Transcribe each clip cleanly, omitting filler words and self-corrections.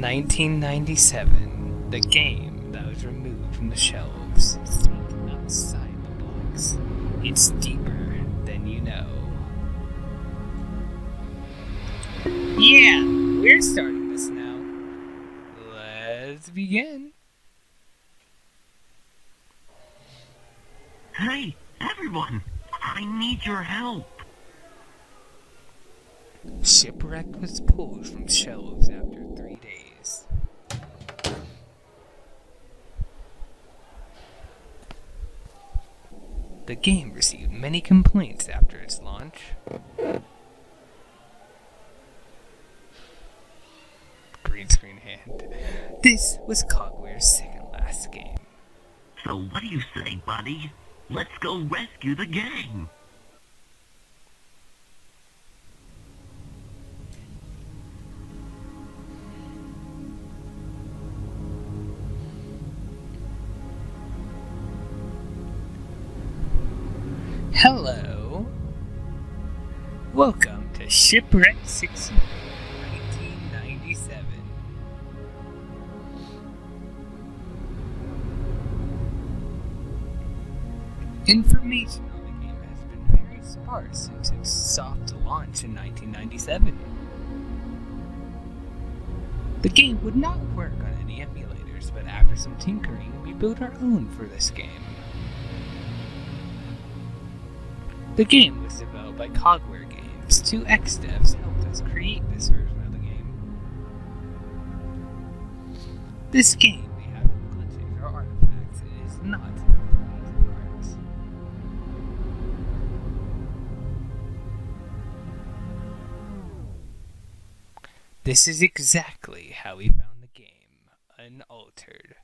1997, the game that was removed from the shelves. Think outside the box. It's deeper than you know. Yeah, we're starting this now. Let's begin. Hey, everyone! I need your help! Shipwrecked was pulled from shelves after 3 days. The game received many complaints after its launch. Green screen hand. This was Cogware's second last game. So what do you say, buddy? Let's go rescue the gang! Hello. Welcome to Shipwrecked 64, 1997. Information on the game has been very sparse since its soft launch in 1997. The game would not work on any emulators, but after some tinkering, we built our own for this game. The game was developed by Cogware Games. 2X devs helped us create this version of the game. This game may have glitches or artifacts, and it is not for the faint of heart. This is exactly how we found the game, unaltered.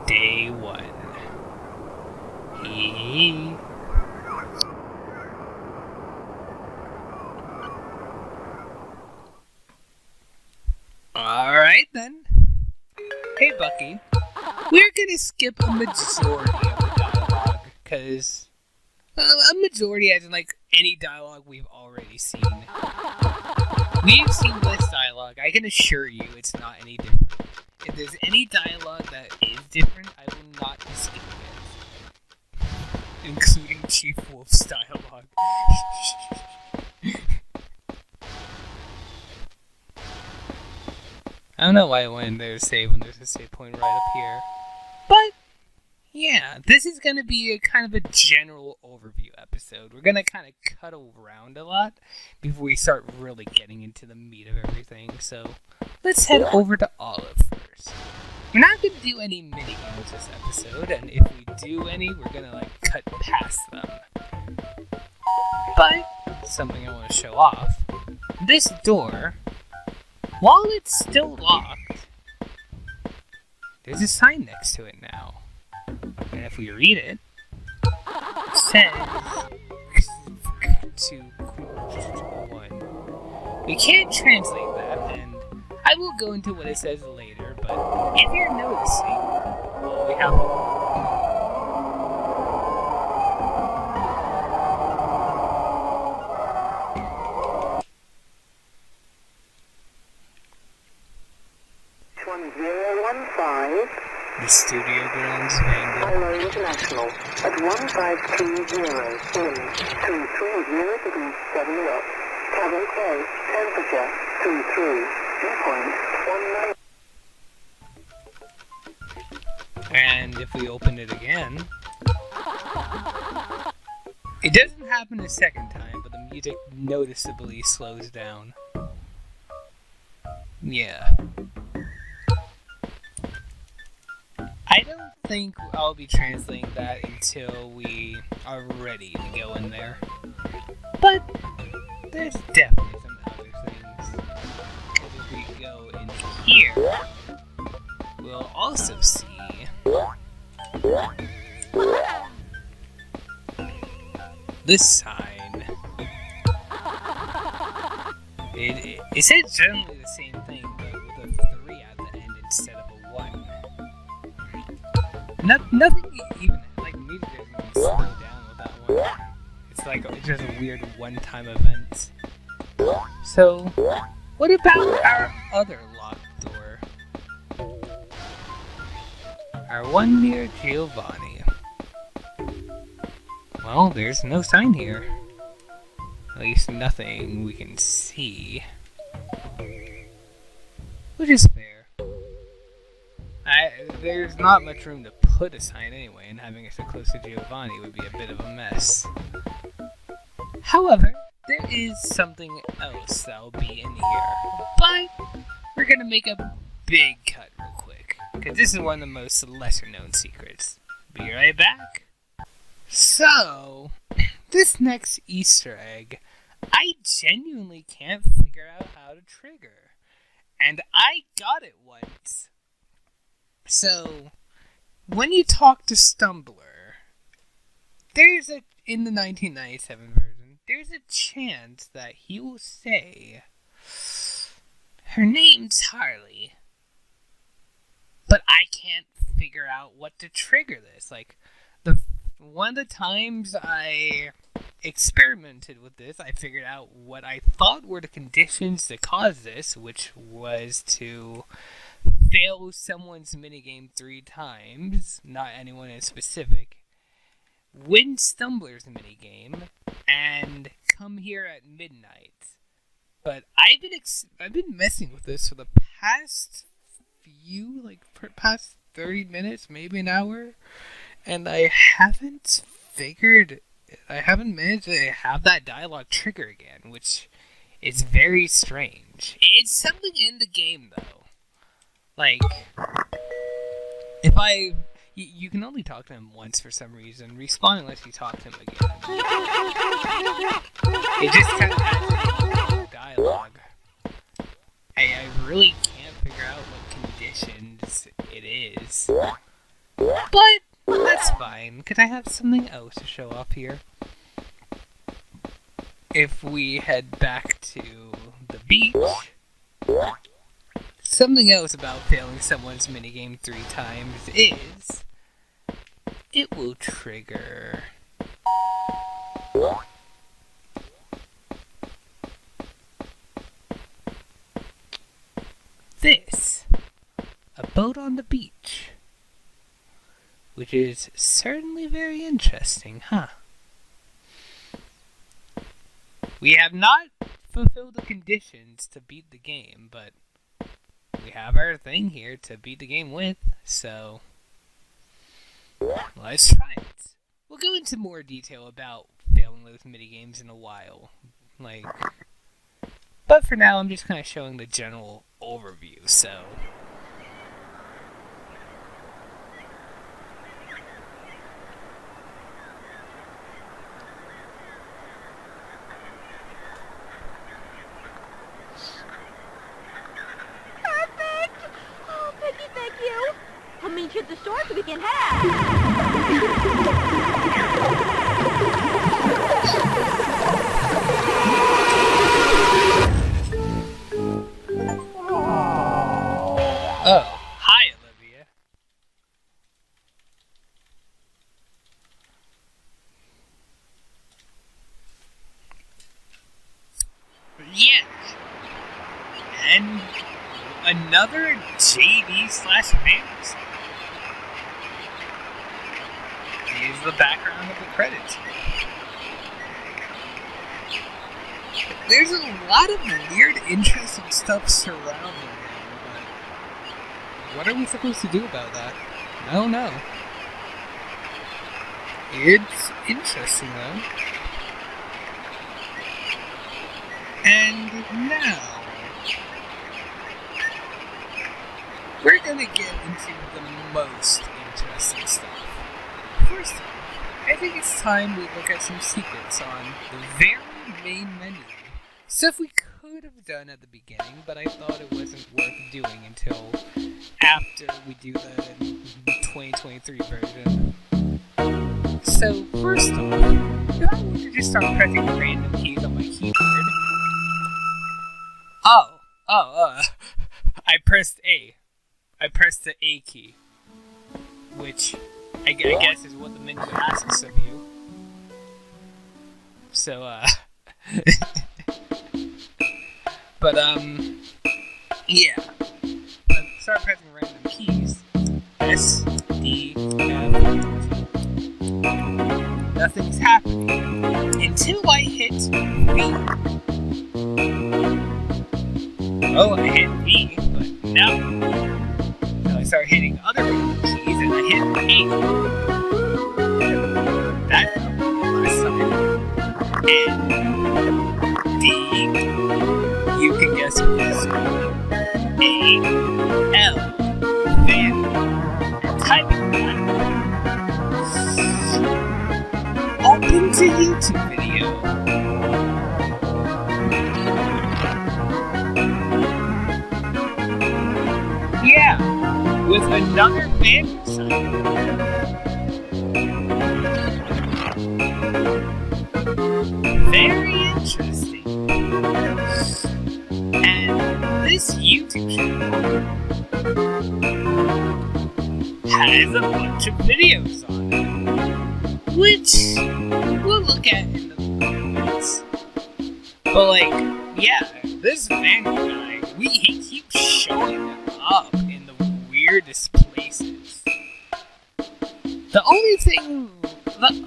Day 1. Hee. Alright then. Hey Bucky. We're gonna skip a majority of the dialogue, cause a majority as in like any dialogue we've already seen. We've seen this dialogue, I can assure you it's not any different. If there's any dialogue that is different, I will not skip it. Including Chief Wolf's dialogue. I don't know why I went there to save when there's a save point right up here. But, yeah, this is going to be a kind of a general overview episode. We're going to kind of cut around a lot before we start really getting into the meat of everything. So, let's head over to Olive first. We're not going to do any mini-games this episode, and if we do any, we're going to, like, cut past them. But, something I want to show off. This door, while it's still locked, there's a sign next to it now. And if we read it, it says 2:1. We can't translate that, and I will go into what it says later, but if you're noticing, well, we have the studio grounds Vandal. Hello International at 1520 in 230 degrees 7 knots. Cabin close. Temperature 23. Dew point 19. And if we open it again, it doesn't happen a second time, but the music noticeably slows down. Yeah. I don't think I'll be translating that until we are ready to go in there. But there's definitely some other things. If we go in here, we'll also see this sign. It says generally the same thing, but with a 3 at the end instead of a 1. Nothing even, like, music doesn't even slow down with that one. It's like just a weird one-time event. So, what about our other locked door? Our one near Giovanni. Well, there's no sign here. At least nothing we can see. Which is fair. There's not much room to put a sign anyway, and having it so close to Giovanni would be a bit of a mess. However, there is something else that'll be in here. But we're gonna make a big cut real quick, because this is one of the most lesser known secrets. Be right back. So, this next Easter egg, I genuinely can't figure out how to trigger. And I got it once. So, when you talk to Stumbler, in the 1997 version, there's a chance that he will say, her name's Harley. But I can't figure out what to trigger this. Like, one of the times I experimented with this, I figured out what I thought were the conditions to cause this, which was to fail someone's minigame 3 times, not anyone in specific, win Stumbler's minigame, and come here at midnight. But I've been messing with this for the past past 30 minutes, maybe an hour, and I haven't managed to have that dialogue trigger again, which is very strange. It's something in the game, though. Like, you can only talk to him once for some reason. Respawn unless you talk to him again. It just kind of has a dialogue. I really can't figure out what conditions it is. But that's fine, because I have something else to show off here. If we head back to the beach, something else about failing someone's minigame 3 times is it will trigger this, a boat on the beach, which is certainly very interesting, huh? We have not fulfilled the conditions to beat the game, but we have our thing here to beat the game with, so let's try it. We'll go into more detail about failing those minigames in a while, but for now I'm just kind of showing the general overview, so I'll meet you at the store so we can head. Oh, hi, Olivia. Yeah. And another JD/Vans. Here's the background of the credits. There's a lot of weird, interesting stuff surrounding him, but what are we supposed to do about that? I don't know. It's interesting, though. And now, we're gonna get into the most interesting stuff. First off, I think it's time we look at some secrets on the very main menu. Stuff we could have done at the beginning, but I thought it wasn't worth doing until after we do the 2023 version. So, first off, if I were to just start pressing random keys on my keyboard... I pressed A. I pressed the A key, which I guess is what the menu asks of you. So, but, yeah. Start pressing random keys. S, D, F, G. Nothing's happening until I hit V. Oh, I hit V, but no. So I start hitting other random keys and I hit A. That last time. And D. You can guess what this is. A, L, then, and typing that. Open to YouTube video. Yeah, with another banner sign. Very interesting. And this YouTube channel has a bunch of videos on it, which we'll look at in the comments. But like, yeah, this Vandal guy, he keeps showing up in the weirdest places. The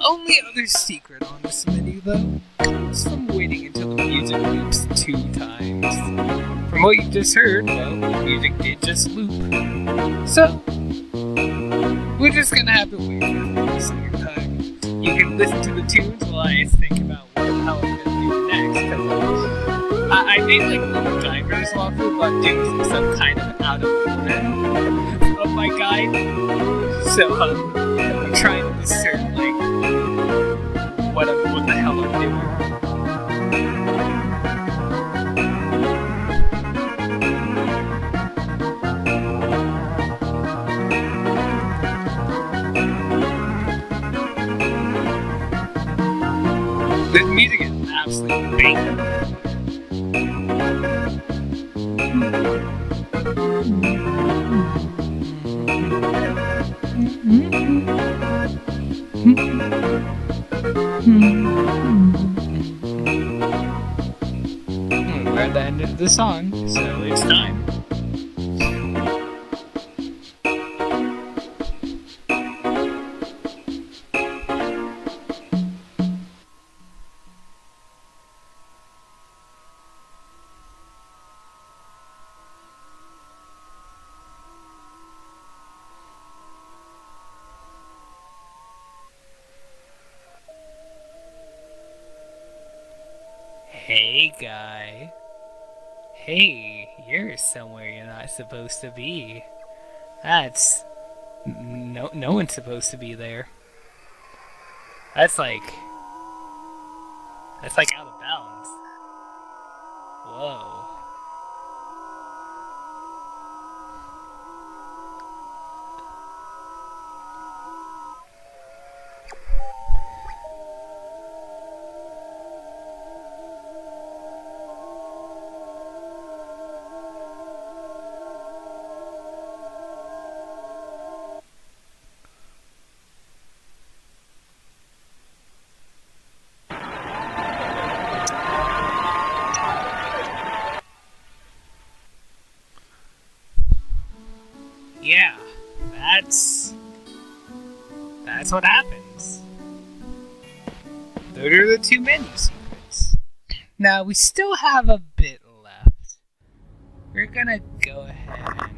only other secret on this menu though comes from waiting until the music loops 2 times. From what you just heard, well, the music did just loop. So, we're just gonna have to wait for the second time. You can listen to the tunes while I think about what the hell I'm gonna do next. Cause I made like little diagrams walkthrough, but I'm doing some kind of out of order of my guide. So, I'm trying to discern like what the hell I'm doing. This music is absolutely banging. We're at the end of the song, so it's time. Hey, guy. Hey, you're somewhere you're not supposed to be. That's... No one's supposed to be there. That's like out of bounds. Whoa. Yeah, that's what happens. Those are the 2 menu secrets. Now, we still have a bit left. We're gonna go ahead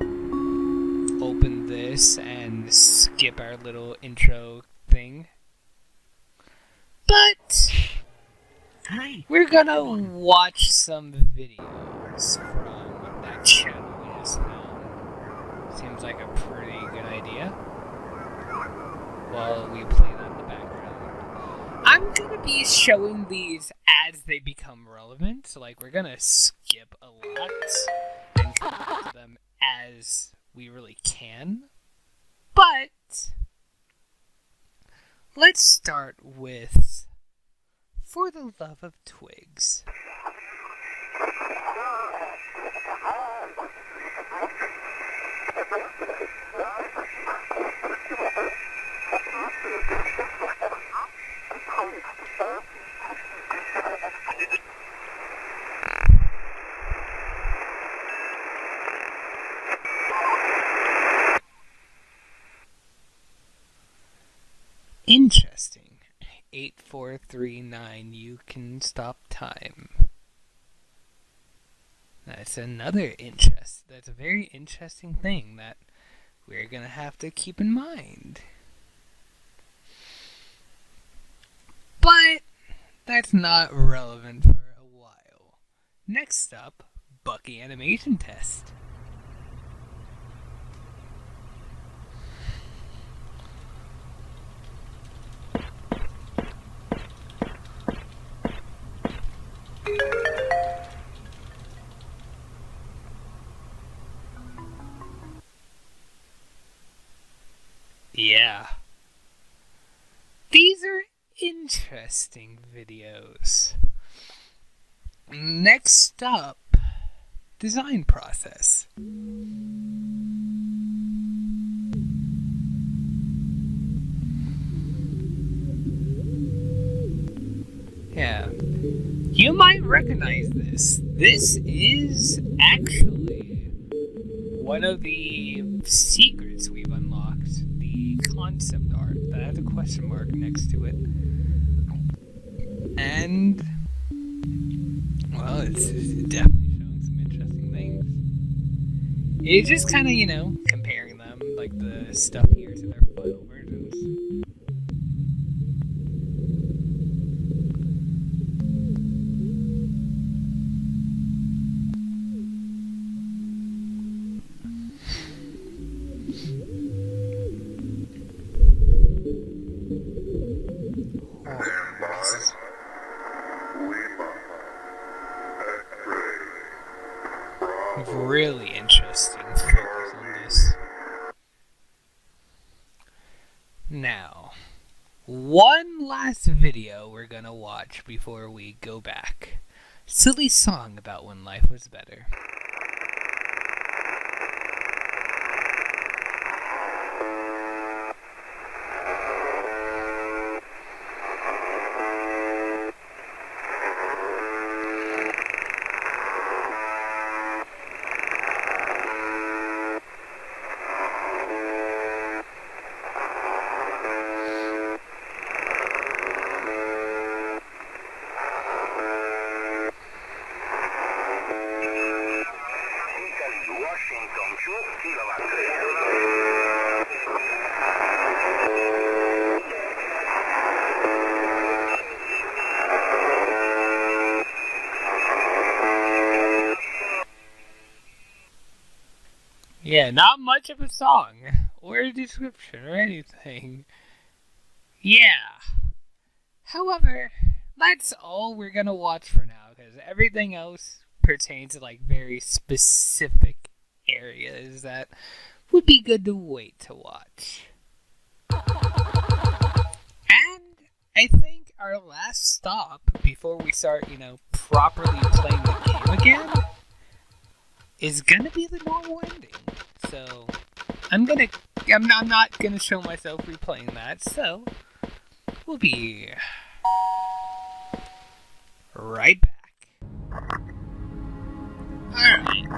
and open this and skip our little intro thing. But we're gonna watch some videos from that channel we just found. Seems like a pretty good idea. While we play that in the background. I'm gonna be showing these as they become relevant. So like we're gonna skip a lot and come back to them as we really can. But let's start with For the Love of Twigs. Interesting. 8439, you can stop time. That's another interest. That's a very interesting thing that we're gonna have to keep in mind. But that's not relevant for a while. Next up, Bucky animation test. Yeah. These are interesting videos. Next up, design process. Yeah. You might recognize this. This is actually one of the secrets we've unlocked. The concept art that has a question mark next to it. And, well, it's definitely showing some interesting things. It's just kind of, comparing them, like the stuff here to their final versions. Really interesting focus on this. Now, one last video we're gonna watch before we go back. Silly song about when life was better. Yeah, not much of a song, or a description, or anything. Yeah. However, that's all we're gonna watch for now, because everything else pertains to, very specific areas that would be good to wait to watch. And I think our last stop, before we start, properly playing the game again, is gonna be the normal ending. So, I'm not gonna show myself replaying that, so we'll be right back. Alright,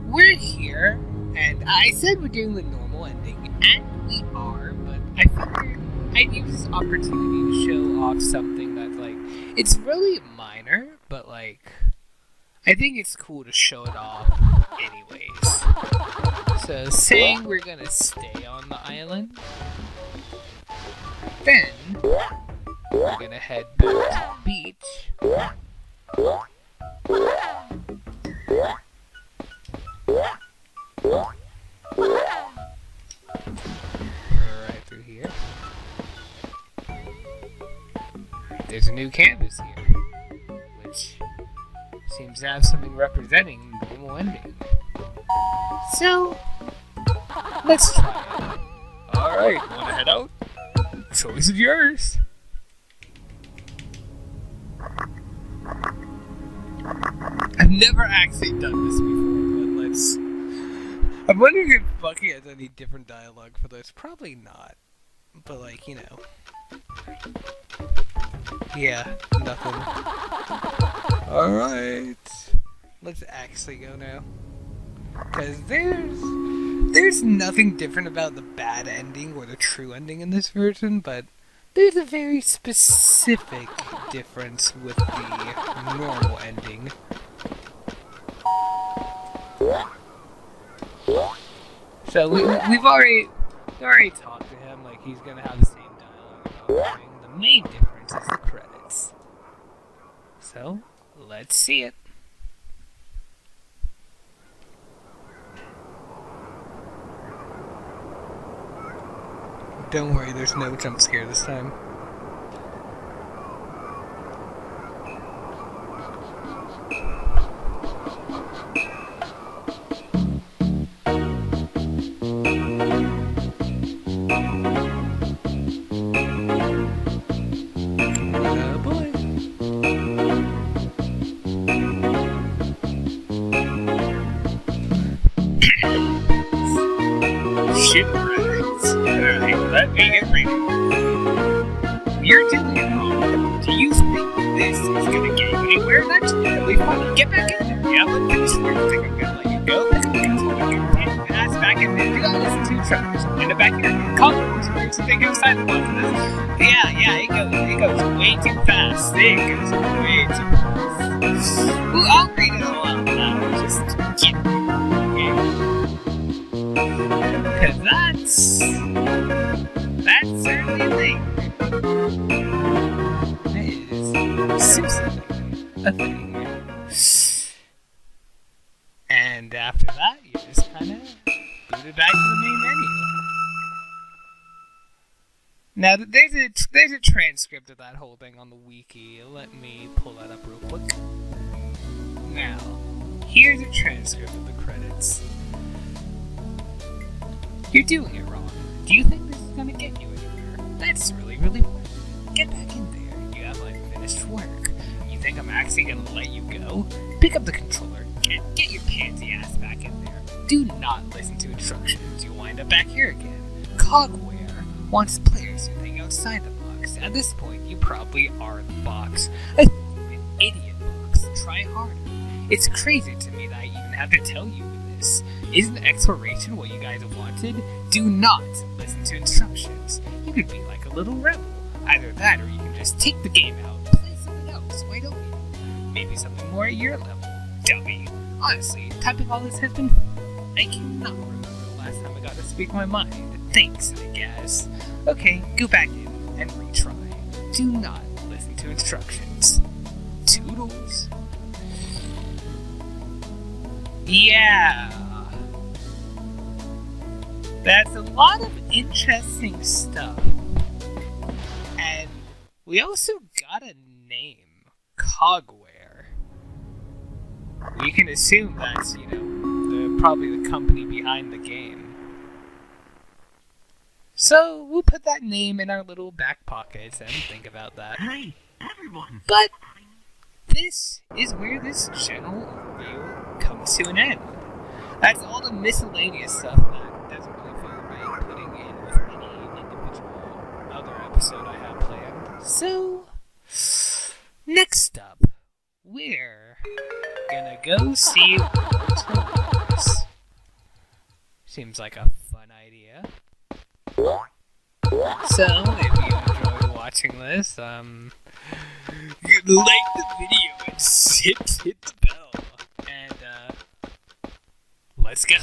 we're here, and I said we're doing the normal ending, and we are, but I figured I'd use this opportunity to show off something that's it's really minor, but I think it's cool to show it off anyways. So, saying we're gonna stay on the island, then we're gonna head back to the beach. Right through here. There's a new canvas here, which seems to have something representing the normal ending. So, let's try it. Alright, wanna head out? Choice is yours. I've never actually done this before, but let's... I'm wondering if Bucky has any different dialogue for this. Probably not. But yeah, nothing. Alright. Let's actually go now. Because there's nothing different about the bad ending or the true ending in this version, but there's a very specific difference with the normal ending. So we've already talked to him, like he's gonna have the same dialogue about everything. The main difference is the credits. So, let's see it. Don't worry, there's no jump scare this time. Oh boy. Shipwrecked. Alright, let me get ready. You're doing it wrong. Do you think this is gonna get you anywhere eventually? Fine, get back in there. Yeah, let me finish work. I think I'm gonna let you go. Get your ass back in there. You gotta listen to instructions. End up back here. Call the words. Think outside the box of this. Yeah, it goes way too fast. It goes way too fast. Ooh, I'll read it all out loud. Just get it. Cause that's certainly a thing. That is seriously a thing. And after that, you just kind of boot it back to the main menu. Now, there's a transcript of that whole thing on the wiki. Let me pull that up real quick. Now, here's a transcript of the credits. You're doing it wrong. Do you think this is gonna get you anywhere? That's really weird. Get back in there. You have unfinished work. You think I'm actually gonna let you go? Pick up the controller. Get your pansy ass back in there. Do not listen to instructions. You'll wind up back here again. Cogware wants players who think outside the box. At this point, you probably are the box. A stupid idiot box. Try harder. It's crazy to me that I even have to tell you this. Isn't exploration what you guys wanted? Do not listen to instructions. You could be like a little rebel. Either that or you can just take the game out, play something else. Why don't you? Maybe something more at your level. Dummy. Honestly, typing all this has been fun. I cannot remember the last time I got to speak my mind. Thanks, I guess. Okay, go back in and retry. Do not listen to instructions. Toodles. Yeah. That's a lot of interesting stuff. And we also got a name. Cogware. We can assume that's, probably the company behind the game. So, we'll put that name in our little back pockets and think about that. Hey, everyone! But this is where this general overview comes to an end. That's all the miscellaneous stuff that doesn't really feel right putting in with any individual other episode I have planned. So, next up, we're gonna go see World Tours. Seems like a fun idea. So, if you enjoyed watching this, like the video and hit the bell. And, let's go.